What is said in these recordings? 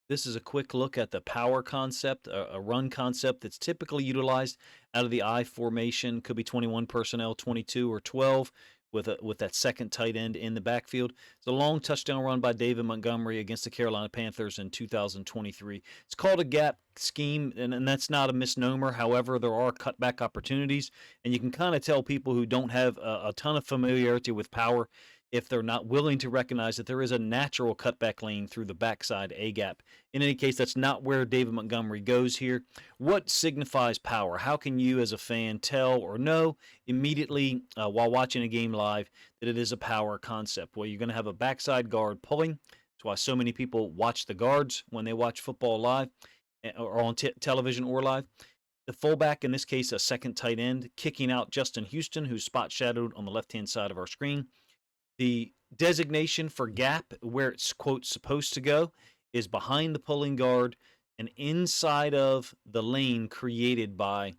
This is a quick look at the power concept, a run concept that's typically utilized out of the I formation. Could be 21 personnel, 22 or 12, with that second tight end in the backfield. It's a long touchdown run by David Montgomery against the Carolina Panthers in 2023. It's called a gap scheme, and that's not a misnomer. However, there are cutback opportunities, and you can kind of tell people who don't have a ton of familiarity with power if they're not willing to recognize that there is a natural cutback lane through the backside A gap. In any case, that's not where David Montgomery goes here. What signifies power? How can you, as a fan, tell or know immediately while watching a game live that it is a power concept? Well, you're going to have a backside guard pulling. That's why so many people watch the guards when they watch football live or on television or live. The fullback, in this case, a second tight end, kicking out Justin Houston, who's spot shadowed on the left hand side of our screen. The designation for gap, where it's, quote, supposed to go, is behind the pulling guard and inside of the lane created by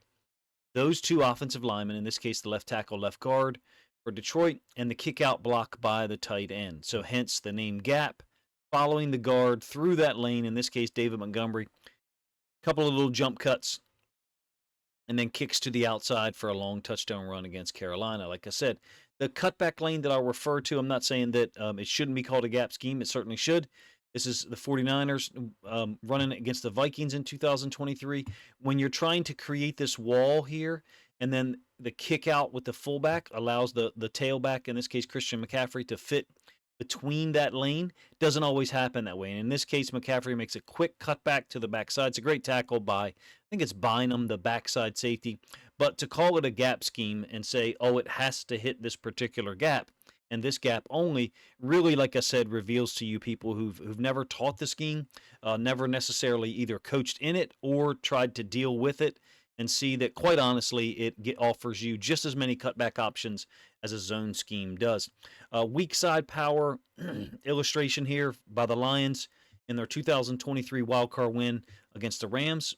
those two offensive linemen, in this case, the left tackle, left guard for Detroit, and the kick out block by the tight end. So, hence the name gap, following the guard through that lane, in this case, David Montgomery. A couple of little jump cuts, and then kicks to the outside for a long touchdown run against Carolina. Like I said, the cutback lane that I'll refer to, I'm not saying that it shouldn't be called a gap scheme. It certainly should. This is the 49ers running against the Vikings in 2023. When you're trying to create this wall here, and then the kick out with the fullback allows the tailback, in this case Christian McCaffrey, to fit between that lane, doesn't always happen that way. And in this case, McCaffrey makes a quick cutback to the backside. It's a great tackle by, I think it's Bynum, the backside safety. But to call it a gap scheme and say, oh, it has to hit this particular gap and this gap only, really, like I said, reveals to you people who've never taught the scheme, never necessarily either coached in it or tried to deal with it, and see that, quite honestly, it offers you just as many cutback options as a zone scheme does. Weak side power illustration here by the Lions in their 2023 wildcard win against the Rams.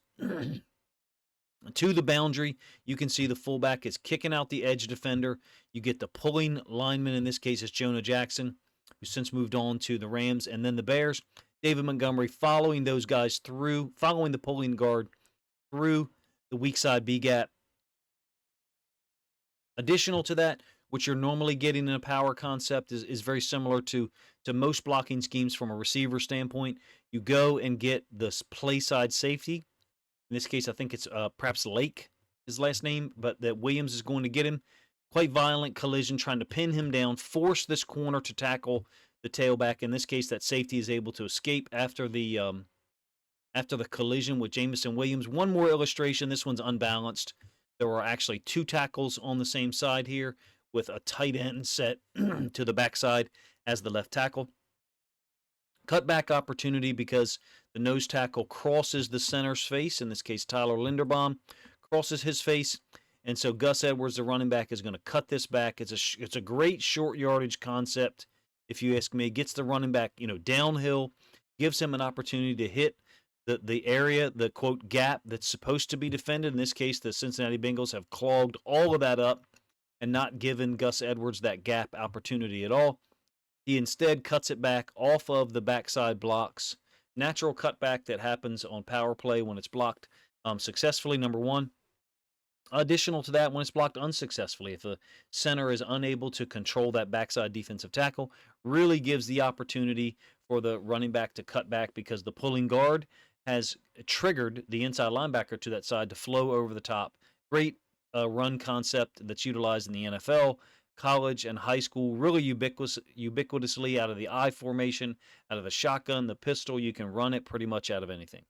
To the boundary, you can see the fullback is kicking out the edge defender. You get the pulling lineman, in this case is Jonah Jackson, who's since moved on to the Rams, and then the Bears, David Montgomery following those guys through, following the pulling guard through the weak side B gap. Additional to that, what you're normally getting in a power concept is very similar to most blocking schemes from a receiver standpoint. You go and get this play side safety. In this case, I think it's perhaps Lake, his last name, but that Williams is going to get him. Quite violent collision, trying to pin him down, force this corner to tackle the tailback. In this case, that safety is able to escape after the collision with Jameson Williams. One more illustration. This one's unbalanced. There are actually two tackles on the same side here with a tight end set to the backside as the left tackle. Cutback opportunity because the nose tackle crosses the center's face. In this case, Tyler Linderbaum crosses his face. And so Gus Edwards, the running back, is going to cut this back. It's a great short yardage concept, if you ask me. Gets the running back, downhill, gives him an opportunity to hit the area, the, quote, gap that's supposed to be defended. In this case, the Cincinnati Bengals have clogged all of that up and not given Gus Edwards that gap opportunity at all. He instead cuts it back off of the backside blocks. Natural cutback that happens on power play when it's blocked successfully, number one. Additional to that, when it's blocked unsuccessfully, if the center is unable to control that backside defensive tackle, really gives the opportunity for the running back to cut back because the pulling guard has triggered the inside linebacker to that side to flow over the top. Great run concept that's utilized in the NFL, college, and high school, really ubiquitously out of the I formation, out of the shotgun, the pistol. You can run it pretty much out of anything.